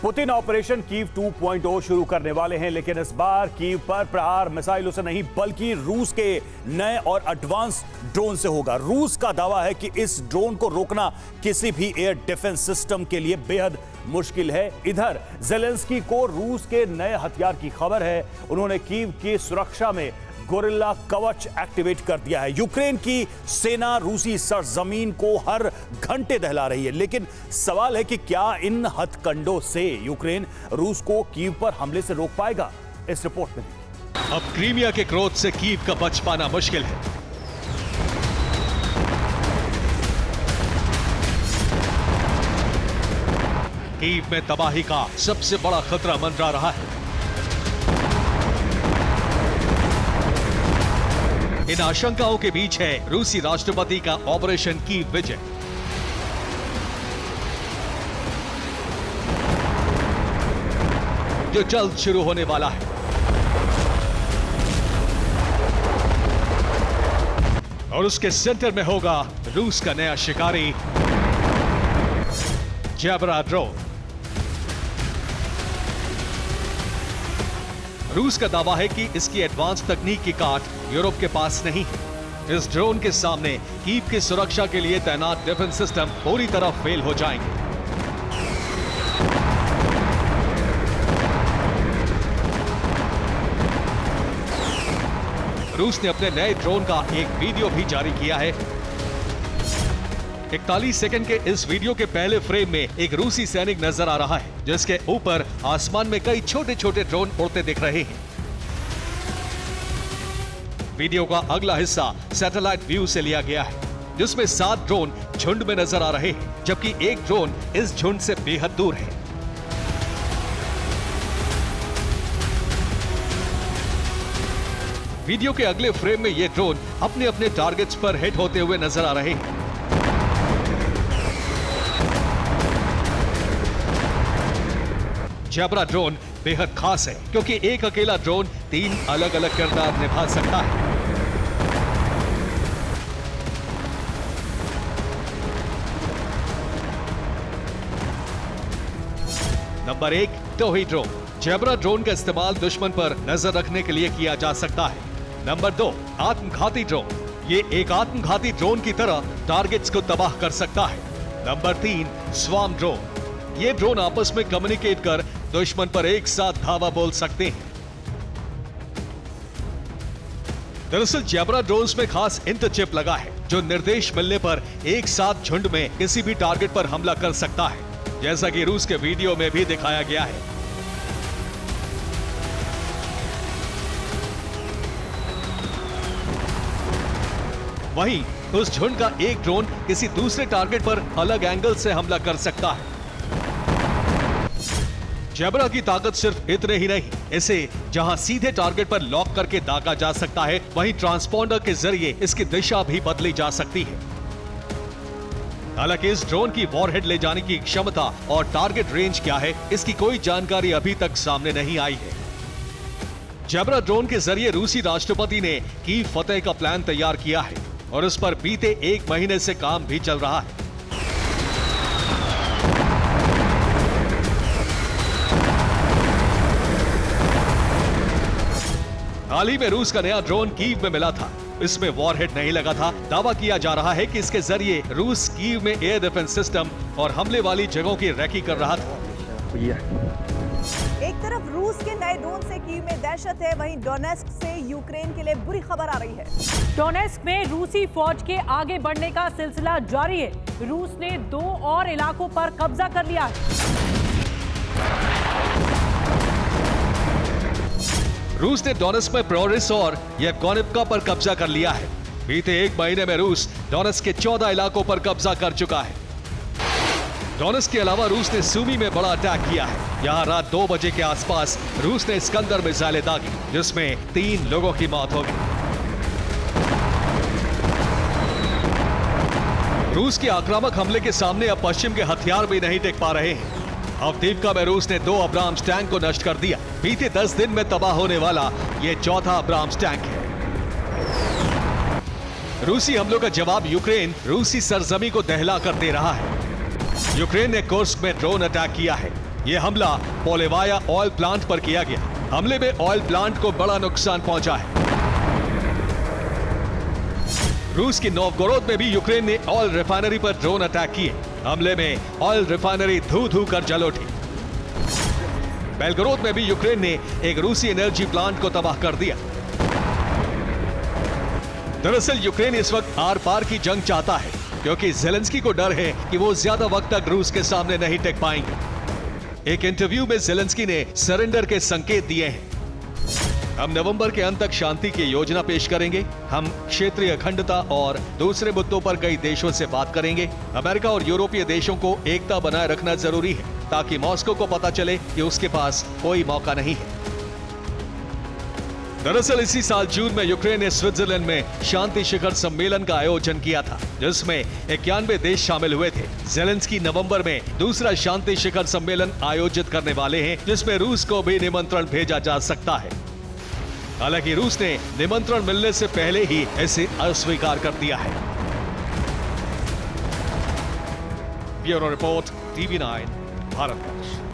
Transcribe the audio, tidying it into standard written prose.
Putin operation Kyiv 2.0 शुरू करने वाले हैं, लेकिन इस बार कीव पर प्रहार मिसाइलों से नहीं बल्कि रूस के नए और एडवांस ड्रोन से होगा। रूस का दावा है कि इस ड्रोन को रोकना किसी भी एयर डिफेंस सिस्टम के लिए बेहद मुश्किल है। इधर जेलेंस्की को रूस के नए हथियार की खबर है। उन्होंने कीव की सुरक्षा में गोरिल्ला कवच एक्टिवेट कर दिया है। यूक्रेन की सेना रूसी सरजमीन को हर घंटे दहला रही है, लेकिन सवाल है कि क्या इन हथकंडों से यूक्रेन रूस को कीव पर हमले से रोक पाएगा? इस रिपोर्ट में अब क्रीमिया के क्रोध से कीव का बच पाना मुश्किल है। कीव में तबाही का सबसे बड़ा खतरा मंडरा रहा है। इन आशंकाओं के बीच है रूसी राष्ट्रपति का ऑपरेशन कीव विजय। जो जल्द शुरू होने वाला है। और उसके सेंटर में होगा रूस का नया शिकारी जैबरा ड्रोन। रूस का दावा है कि इसकी एडवांस तकनीक की काट यूरोप के पास नहीं है। इस ड्रोन के सामने कीव की सुरक्षा के लिए तैनात डिफेंस सिस्टम पूरी तरह फेल हो जाएंगे। रूस ने अपने नए ड्रोन का एक वीडियो भी जारी किया है। 41 सेकंड के इस वीडियो के पहले फ्रेम में एक रूसी सैनिक नजर आ रहा है, जिसके ऊपर आसमान में कई छोटे छोटे ड्रोन उड़ते दिख रहे हैं। वीडियो का अगला हिस्सा सैटेलाइट व्यू से लिया गया है, जिसमें 7 ड्रोन झुंड में नजर आ रहे हैं, जबकि एक ड्रोन इस झुंड से बेहद दूर है। वीडियो के अगले फ्रेम में ये ड्रोन अपने अपने टारगेट्स पर हिट होते हुए नजर आ रहे हैं। जैबरा ड्रोन बेहद खास है, क्योंकि एक अकेला ड्रोन 3 अलग अलग किरदार निभा सकता है। नंबर 1, टोही ड्रोन। जैबरा ड्रोन का इस्तेमाल दुश्मन पर नजर रखने के लिए किया जा सकता है। नंबर 2, आत्मघाती ड्रोन। ये एक आत्मघाती ड्रोन की तरह टारगेट्स को तबाह कर सकता है। Number 3, swarm drone. ये ड्रोन आपस में कम्युनिकेट कर दुश्मन पर एक साथ धावा बोल सकते हैं। दरअसल जैबरा ड्रोन्स में खास इंटरचिप लगा है, जो निर्देश मिलने पर एक साथ झुंड में किसी भी टारगेट पर हमला कर सकता है, जैसा कि रूस के वीडियो में भी दिखाया गया है। वहीं उस झुंड का एक ड्रोन किसी दूसरे टारगेट पर अलग एंगल से हमला कर सकता है। जैबरा की ताकत सिर्फ इतने ही नहीं, इसे जहां सीधे टारगेट पर लॉक करके दागा जा सकता है, वहीं ट्रांसपॉन्डर के जरिए इसकी दिशा भी बदली जा सकती है। हालांकि इस ड्रोन की वॉरहेड ले जाने की क्षमता और टारगेट रेंज क्या है, इसकी कोई जानकारी अभी तक सामने नहीं आई है। जैबरा ड्रोन के जरिए रूसी राष्ट्रपति ने कीव फतेह का प्लान तैयार किया है और उस पर बीते 1 महीने से काम भी चल रहा है। हाल ही में रूस का नया ड्रोन कीव में मिला था। इसमें वॉरहेड नहीं लगा था। दावा किया जा रहा है कि इसके जरिए रूस कीव में एयर डिफेंस सिस्टम और हमले वाली जगहों की रैकी कर रहा था। एक तरफ रूस के नए ड्रोन से कीव में दहशत है, वहीं डोनेस्क से यूक्रेन के लिए बुरी खबर आ रही है। डोनेस्क में रूसी फौज के आगे बढ़ने का सिलसिला जारी है। रूस ने 2 और इलाकों पर कब्जा कर लिया है। रूस ने डोनेस्क में प्रोरिस और येवगोनिवका पर कब्जा कर लिया है। बीते 1 महीने में रूस डोनेस्क के 14 इलाकों पर कब्जा कर चुका है। डोनेस्क के अलावा रूस ने सूमी में बड़ा अटैक किया है। यहां रात 2 बजे के आसपास रूस ने इस्कंदर मिसाइलें दागी, जिसमें 3 लोगों की मौत हो गई। रूस के आक्रामक हमले के सामने अब पश्चिम के हथियार भी नहीं टिक पा रहे हैं। अवदीव्का में रूस ने 2 अब्राम्स टैंक को नष्ट कर दिया। बीते 10 दिन में तबाह होने वाला ये 4था अब्राम्स टैंक है। रूसी हमलों का जवाब यूक्रेन रूसी सरजमी को दहला कर दे रहा है। यूक्रेन ने कुर्स्क में ड्रोन अटैक किया है। ये हमला पोलेवाया ऑयल प्लांट पर किया गया। हमले में ऑयल प्लांट को बड़ा नुकसान पहुंचा है। रूस की नोवगोरोद में भी यूक्रेन ने ऑयल रिफाइनरी पर ड्रोन अटैक किए। हमले में ऑयल रिफाइनरी धू धू कर जल उठी। बेलगोरोद में भी यूक्रेन ने एक रूसी एनर्जी प्लांट को तबाह कर दिया। दरअसल यूक्रेन इस वक्त आर पार की जंग चाहता है, क्योंकि जेलेंस्की को डर है कि वो ज्यादा वक्त तक रूस के सामने नहीं टिक पाएंगे। एक इंटरव्यू में जेलेंस्की ने सरेंडर के संकेत दिए हैं। हम नवंबर के अंत तक शांति की योजना पेश करेंगे। हम क्षेत्रीय अखंडता और दूसरे मुद्दों पर कई देशों से बात करेंगे। अमेरिका और यूरोपीय देशों को एकता बनाए रखना जरूरी है, ताकि मॉस्को को पता चले कि उसके पास कोई मौका नहीं है। दरअसल इसी साल जून में यूक्रेन ने स्विट्जरलैंड में शांति शिखर सम्मेलन का आयोजन किया था, जिसमें 91 देश शामिल हुए थे। जेलेंस्की नवंबर में दूसरा शांति शिखर सम्मेलन आयोजित करने वाले हैं, जिसमें रूस को भी निमंत्रण भेजा जा सकता है। हालांकि रूस ने निमंत्रण मिलने से पहले ही इसे अस्वीकार कर दिया है। Bureau report, TV9, Bharat.